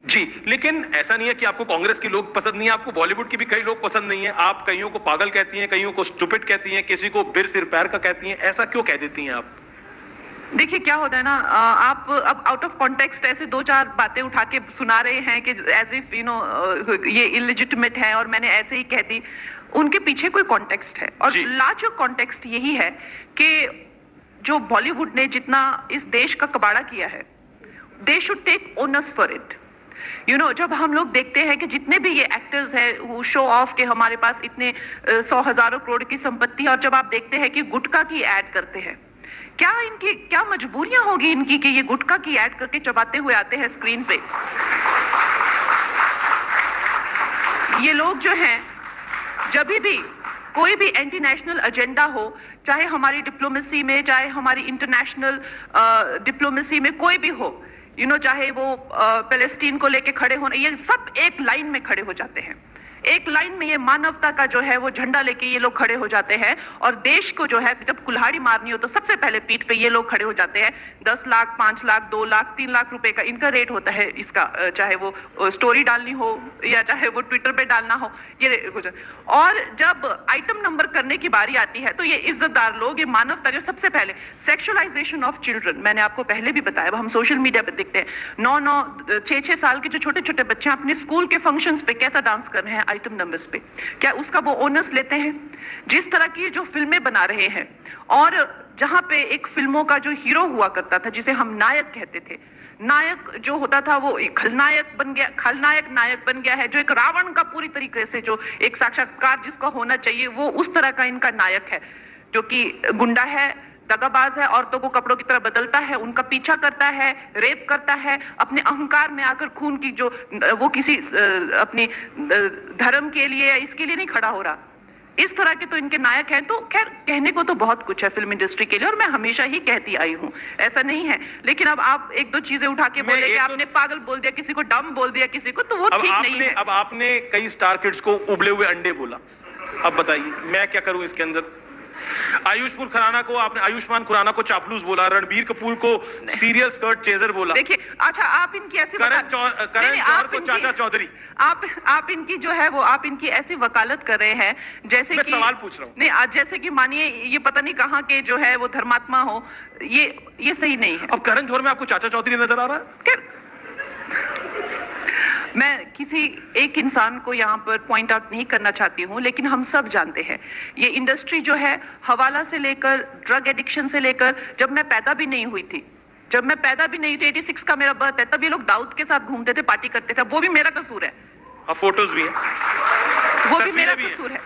जी, लेकिन ऐसा नहीं है कि आपको कांग्रेस के लोग पसंद नहीं है, आपको बॉलीवुड के भी कई लोग पसंद नहीं है। आप कईयों को पागल कहती हैं, कईयों को स्टूपिड कहती हैं, किसी को बिर सिर पैर का कहती हैं, ऐसा क्यों कह देती हैं आप? देखिए क्या होता है ना, आप अब आउट ऑफ कॉन्टेक्स्ट ऐसे दो चार बातें उठा के सुना रहे हैं कि एज इफ यू नो ये इलिजिटिमेट है और मैंने ऐसे ही कह दी। उनके पीछे कोई कॉन्टेक्स्ट है और लार्जर कॉन्टेक्स्ट यही है कि जो बॉलीवुड ने जितना इस देश का कबाड़ा किया है, they should take owners for it. You know, जब हम लोग देखते हैं कि जितने भी ये एक्टर्स हैं वो शो ऑफ के हमारे पास इतने 100 हजारों करोड़ की संपत्ति, और जब आप देखते हैं कि गुटखा की ऐड करते हैं, क्या मजबूरियां होगी इनकी कि ये गुटखा की ऐड करके चबाते हुए आते हैं स्क्रीन पे। ये लोग जो हैं, जब भी कोई भी एंटी नेशनल एजेंडा हो, चाहे हमारी डिप्लोमेसी में, चाहे हमारी इंटरनेशनल डिप्लोमेसी में कोई भी हो, यू नो, चाहे वो पैलेस्टीन को लेके खड़े होने, ये सब एक लाइन में खड़े हो जाते हैं। एक लाइन में ये मानवता का जो है वो झंडा लेके ये लोग खड़े हो जाते हैं, और देश को जो है जब कुल्हाड़ी मारनी हो तो सबसे पहले पीठ पे ये लोग खड़े हो जाते हैं। 10 लाख, 5 लाख, 2 लाख, 3 लाख रुपए का इनका रेट होता है इसका, चाहे वो स्टोरी डालनी हो या चाहे वो ट्विटर पे डालना हो, ये कुछ। और जब आइटम नंबर करने की बारी आती है तो ये इज्जतदार लोग, ये मानवता, जो सबसे पहले सेक्सुअलाइजेशन ऑफ चिल्ड्रन, मैंने आपको पहले भी बताया, हम सोशल मीडिया पे देखते हैं 9-9, 6-6 साल के जो छोटे छोटे बच्चे अपने स्कूल के फंक्शंस पे कैसा डांस कर रहे हैं आइटम नंबर्स पे। क्या उसका वो ओनर्स लेते हैं? जिस तरह की जो फिल्में बना रहे हैं, और जहां पे एक फिल्मों का जो हीरो हुआ करता था, जिसे हम नायक कहते थे, नायक जो होता था वो एक खलनायक बन गया, खलनायक नायक बन गया है, जो एक रावण का पूरी तरीके से, जो एक साक्षात्कार जिसका होना चाहिए, वो उस तरह का इनका नायक है, जो कि गुंडा है, दगाबाज है, औरतों को कपड़ों की तरह बदलता है, उनका पीछा करता है, रेप करता है, अपने अहंकार में आकर खून की जो वो किसी अपनी धर्म के लिए या इसके लिए नहीं खड़ा हो रहा। इस तरह के तो इनके नायक हैं। तो खैर, कहने को तो बहुत कुछ है फिल्म इंडस्ट्री के लिए, और मैं हमेशा ही कहती आई हूँ, ऐसा नहीं है। लेकिन अब आप एक दो चीजें उठा के बोले कि आपने पागल बोल दिया किसी को, डम बोल दिया किसी को, तो वो ठीक नहीं है। अब आपने कई स्टार किड्स को उबले हुए अंडे बोला, अब बताइए मैं क्या करूं इसके अंदर? आयुष्मान खुराना को चापलूस बोला, रणबीर कपूर को सीरियल स्कर्ट चेजर बोला। देखिए, अच्छा, आप इनकी ऐसी करण जौहर को चाचा चौधरी, आप इनकी जो है वो, आप इनकी ऐसी वकालत कर रहे हैं जैसे कि, सवाल पूछ रहा हूं, नहीं, आज जैसे कि मानिए ये पता नहीं कहाँ के जो है वो धर्मात्मा हो, ये सही नहीं है। अब करण जौहर में आपको चाचा चौधरी नजर आ रहा है? मैं किसी एक इंसान को यहाँ पर पॉइंट आउट नहीं करना चाहती हूँ, लेकिन हम सब जानते हैं ये इंडस्ट्री जो है, हवाला से लेकर ड्रग एडिक्शन से लेकर, जब मैं पैदा भी नहीं हुई थी, 86 का मेरा बर्थ है, तब ये लोग दाऊद के साथ घूमते थे, पार्टी करते थे, वो भी मेरा कसूर है। फोटोज भी है, वो भी मेरा कसूर है।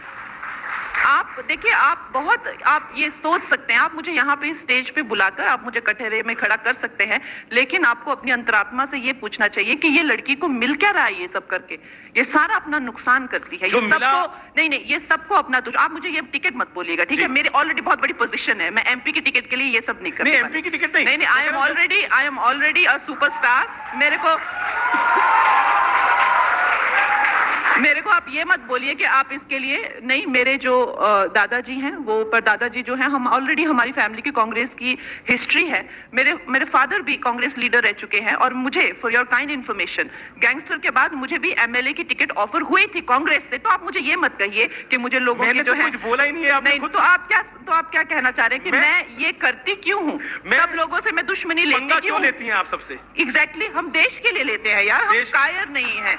आप देखिए, आप ये सोच सकते हैं, आप मुझे यहाँ पे स्टेज पे बुलाकर आप मुझे कटहरे में खड़ा कर सकते हैं, लेकिन आपको अपनी अंतरात्मा से ये पूछना चाहिए कि ये लड़की को मिल क्या रहा है ये सब करके? ये सारा अपना नुकसान करती है, ये सबको नहीं, ये सबको अपना। आप मुझे ये टिकट मत बोलिएगा, ठीक है? मेरी ऑलरेडी बहुत बड़ी पोजीशन है, मैं एमपी की टिकट के लिए ये सब नहीं करती। एमपी की टिकट नहीं, I am already a superstar. मेरे को आप ये मत बोलिए कि आप इसके लिए नहीं। मेरे जो दादाजी हैं, वो पर दादाजी जो हैं, हम ऑलरेडी, हमारी फैमिली की कांग्रेस की हिस्ट्री है। मेरे फादर भी कांग्रेस लीडर रह चुके हैं, और मुझे, for your kind information, gangster के बाद मुझे भी एमएलए की टिकट ऑफर हुई थी कांग्रेस से। तो आप मुझे ये मत कहिए कि मुझे लोगों की जो है, कुछ बोला ही नहीं है आपने। नहीं, तो आप क्या कहना चाह रहे हैं कि मैं ये करती क्यों हूँ? सब लोगों से मैं दुश्मनी क्यों लेती हैं आप सबसे? एग्जैक्टली, हम देश के लिए लेते हैं यार, हम कायर नहीं है।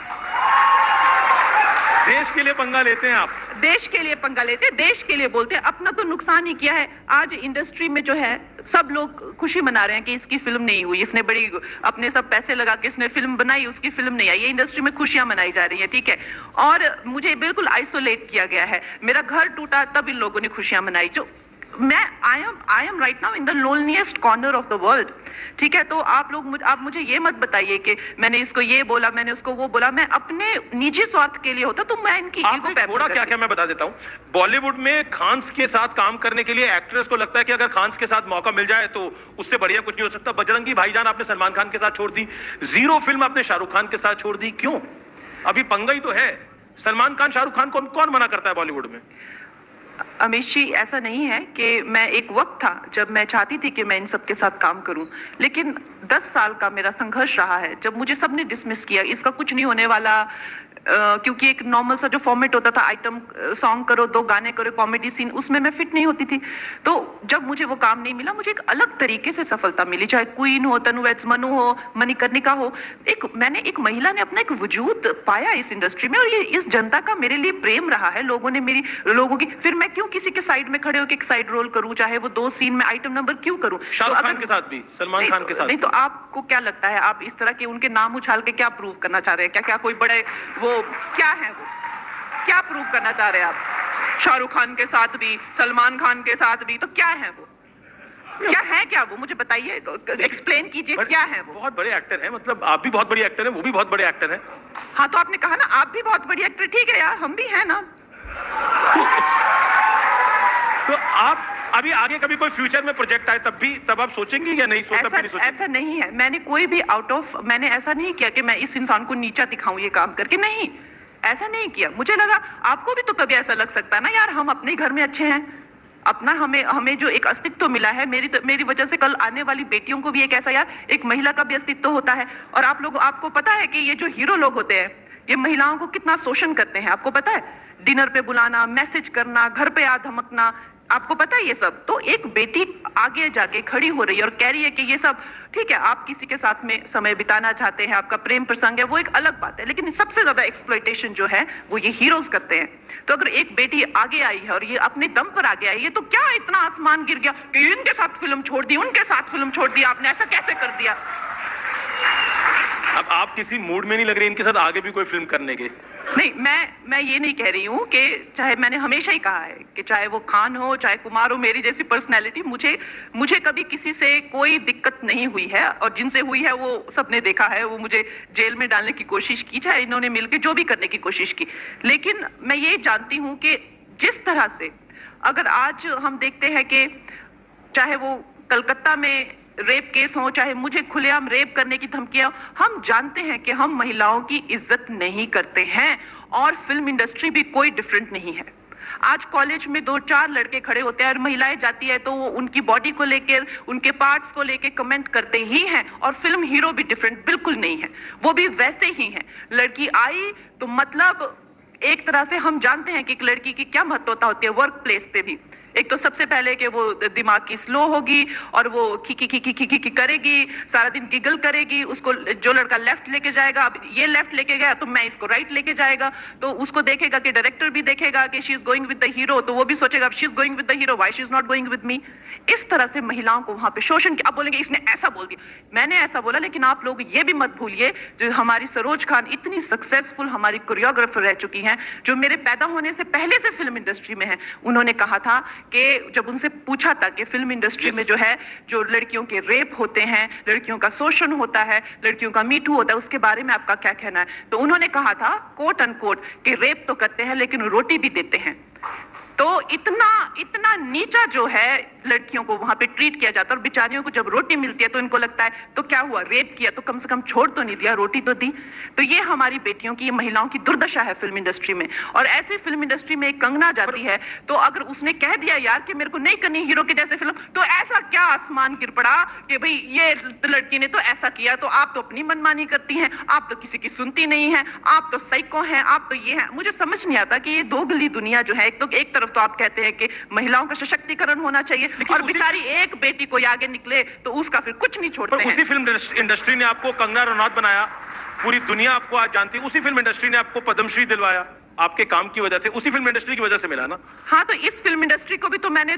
देश के लिए पंगा लेते हैं आप, देश के लिए पंगा लेते हैं, देश के लिए बोलते हैं, अपना तो नुकसान ही किया है। आज इंडस्ट्री में जो है सब लोग खुशी मना रहे हैं कि इसकी फिल्म नहीं हुई, इसने बड़ी अपने सब पैसे लगा के इसने फिल्म बनाई, उसकी फिल्म नहीं आई। ये इंडस्ट्री में खुशियां मनाई जा रही है, ठीक है? और मुझे बिल्कुल आइसोलेट किया गया है, मेरा घर टूटा तब इन लोगों ने खुशियां मनाई। जो मैं I am right now in the loneliest corner of the world, ठीक है? तो आप मुझे ये मत बताइए कि मैंने इसको ये बोला, मैंने उसको वो बोला। मैं अपने निजी स्वार्थ के लिए होता तो मैं इनकी ईगो पे थोड़ा क्या मैं बता देता हूँ। बॉलीवुड में खान्स के साथ काम करने के लिए एक्ट्रेस को लगता है कि अगर खान्स के साथ मौका मिल जाए तो उससे बढ़िया कुछ नहीं हो सकता। बजरंगी भाईजान आपने सलमान खान के साथ छोड़ दी, जीरो फिल्म आपने शाहरुख खान के साथ छोड़ दी, क्यों? अभी पंगा ही तो है। सलमान खान, शाहरुख खान को कौन मना करता है बॉलीवुड में? अमीश जी, ऐसा नहीं है कि मैं एक वक्त था जब मैं चाहती थी कि मैं इन सब के साथ काम करूं, लेकिन 10 साल का मेरा संघर्ष रहा है जब मुझे सबने डिसमिस किया, इसका कुछ नहीं होने वाला, क्योंकि एक नॉर्मल सा जो फॉर्मेट होता था, आइटम सॉन्ग करो, 2 गाने करो, कॉमेडी सीन, उसमें मैं फिट नहीं होती थी। तो जब मुझे वो काम नहीं मिला, मुझे एक अलग तरीके से सफलता मिली, चाहे क्वीन हो, तनु वेड्स मनु हो, मणिकर्णिका हो, मैंने एक महिला ने अपना एक वजूद पाया इस इंडस्ट्री में, और ये इस जनता का मेरे लिए प्रेम रहा है। लोगों की फिर मैं क्यों किसी के साइड में खड़े होकर एक साइड रोल करूं, चाहे वो 2 सीन में आइटम नंबर क्यों करूं? शाहरुख खान के साथ भी, सलमान खान के साथ नहीं, तो आपको क्या लगता है, आप इस तरह के उनके नाम उछाल के क्या प्रूव करना चाह रहे हैं? क्या कोई बड़े वो क्या है, वो क्या प्रूव करना चाह रहे हैं आप? शाहरुख खान के साथ भी, सलमान खान के साथ भी, तो क्या है वो? क्या है, क्या वो मुझे बताइए, एक्सप्लेन कीजिए, क्या है वो? बहुत बड़े एक्टर हैं, मतलब आप भी बहुत बड़ी एक्टर हैं, वो भी बहुत बड़े एक्टर हैं। हाँ, तो आपने कहा ना आप भी बहुत बड़ी एक्टर, ठीक है यार, हम भी हैं ना। तो आप अभी आगे कभी कोई फ्यूचर में प्रोजेक्ट आए तब आप सोचेंगे या नहीं? ऐसा नहीं है, मैंने कोई भी मैंने ऐसा नहीं किया कि मैं इस इंसान को नीचा दिखाऊं ये काम करके, नहीं, ऐसा नहीं किया। मुझे लगा आपको भी तो कभी ऐसा लग सकता है ना यार, हम अपने घर में अच्छे हैं, अपना हमें जो एक अस्तित्व मिला है, मेरी वजह से कल आने वाली बेटियों को भी एक ऐसा यार एक महिला का भी अस्तित्व होता है। और आपको पता है कि ये जो हीरो लोग होते हैं, ये महिलाओं को कितना शोषण करते हैं, आपको पता है? डिनर पे बुलाना, मैसेज करना, घर पे आ धमकना, आपको पता है ये सब? तो एक बेटी आगे जाके खड़ी हो रही है और कह रही है कि ये सब ठीक है, आप किसी के साथ में समय बिताना चाहते हैं, आपका प्रेम प्रसंग है, वो एक अलग बात है, लेकिन सबसे ज्यादा एक्सप्लॉयटेशन जो है वो ये हीरोज करते हैं। तो अगर एक बेटी आगे आई है और ये अपने दम पर आगे आई है, तो क्या इतना आसमान गिर गया कि इनके साथ फिल्म छोड़ दी, उनके साथ फिल्म छोड़ दी, आपने ऐसा कैसे कर दिया? अब आप किसी मूड में नहीं लग रहे इनके साथ आगे भी कोई फिल्म करने के? नहीं, मैं ये नहीं कह रही हूँ कि, चाहे मैंने हमेशा ही कहा है कि चाहे वो खान हो, चाहे कुमार हो, मेरी जैसी पर्सनैलिटी, मुझे कभी किसी से कोई दिक्कत नहीं हुई है, और जिनसे हुई है वो सबने देखा है, वो मुझे जेल में डालने की कोशिश की, चाहे इन्होंने मिलकर जो भी करने की कोशिश की। लेकिन मैं ये जानती हूँ कि जिस तरह से अगर आज हम देखते हैं कि चाहे वो कलकत्ता में रेप केस हो, चाहे मुझे खुलेआम रेप करने की धमकियां, हम जानते हैं कि हम महिलाओं की इज्जत नहीं करते हैं, और फिल्म इंडस्ट्री भी कोई डिफरेंट नहीं है। आज कॉलेज में 2-4 लड़के खड़े होते हैं और महिलाएं जाती है तो वो उनकी बॉडी को लेकर, उनके पार्ट्स को लेकर कमेंट करते ही हैं, और फिल्म हीरो भी डिफरेंट बिल्कुल नहीं है, वो भी वैसे ही हैं। लड़की आई तो मतलब एक तरह से हम जानते हैं कि एक लड़की की क्या महत्वता होती है वर्क प्लेस पे भी। एक तो सबसे पहले कि वो दिमाग की स्लो होगी और वो खी करेगी, सारा दिन गिगल करेगी, उसको जो लड़का लेफ्ट लेके जाएगा, अब ये लेफ्ट लेके गया तो मैं इसको राइट लेके जाएगा, तो उसको देखेगा कि डायरेक्टर भी देखेगा कि she is going with the hero, तो वो भी सोचेगा she is going with the hero, why she is not going with me. इस तरह से महिलाओं को वहां पे शोषण किया। आप बोलेंगे इसने ऐसा बोल दिया, मैंने ऐसा बोला, लेकिन आप लोग ये भी मत भूलिए, जो हमारी सरोज खान इतनी सक्सेसफुल हमारी कोरियोग्राफर रह चुकी हैं, जो मेरे पैदा होने से पहले से फिल्म इंडस्ट्री में है, उन्होंने कहा था कि जब उनसे पूछा था कि फिल्म इंडस्ट्री में जो है, जो लड़कियों के रेप होते हैं, लड़कियों का शोषण होता है, लड़कियों का मीटू होता है, उसके बारे में आपका क्या कहना है? तो उन्होंने कहा था कोट अनकोट कि रेप तो करते हैं लेकिन रोटी भी देते हैं। तो इतना नीचा जो है लड़कियों को वहां पे ट्रीट किया जाता है, और बेचारियों को जब रोटी मिलती है तो इनको लगता है तो क्या हुआ, रेप किया तो कम से कम छोड़ तो नहीं दिया, रोटी तो दी। तो ये हमारी बेटियों की, ये महिलाओं की दुर्दशा है फिल्म इंडस्ट्री में। और ऐसे फिल्म इंडस्ट्री में एक कंगना जाती है, तो अगर उसने कह दिया यार कि मेरे को नहीं करनी हीरो के जैसे फिल्म, तो ऐसा क्या आसमान गिर पड़ा कि भाई ये लड़की ने तो ऐसा किया, तो आप तो अपनी मनमानी करती हैं, आप तो किसी की सुनती नहीं है, आप तो साइको हैं, आप तो ये हैं। मुझे समझ नहीं आता कि ये दोगली दुनिया जो है, एक तरफ तो आप कहते हैं कि महिलाओं का सशक्तिकरण होना चाहिए, और बेचारी एक बेटी को आगे निकले तो उसका फिर कुछ नहीं छोड़ते हैं। उसी फिल्म इंडस्ट्री ने आपको कंगना रनौत बनाया, पूरी दुनिया आपको आज जानती है, उसी फिल्म इंडस्ट्री ने आपको पद्मश्री दिलवाया, आपके काम की वजह से, उसी फिल्म इंडस्ट्री की वजह से मिला ना? हाँ, तो इस फिल्म इंडस्ट्री को भी तो मैंने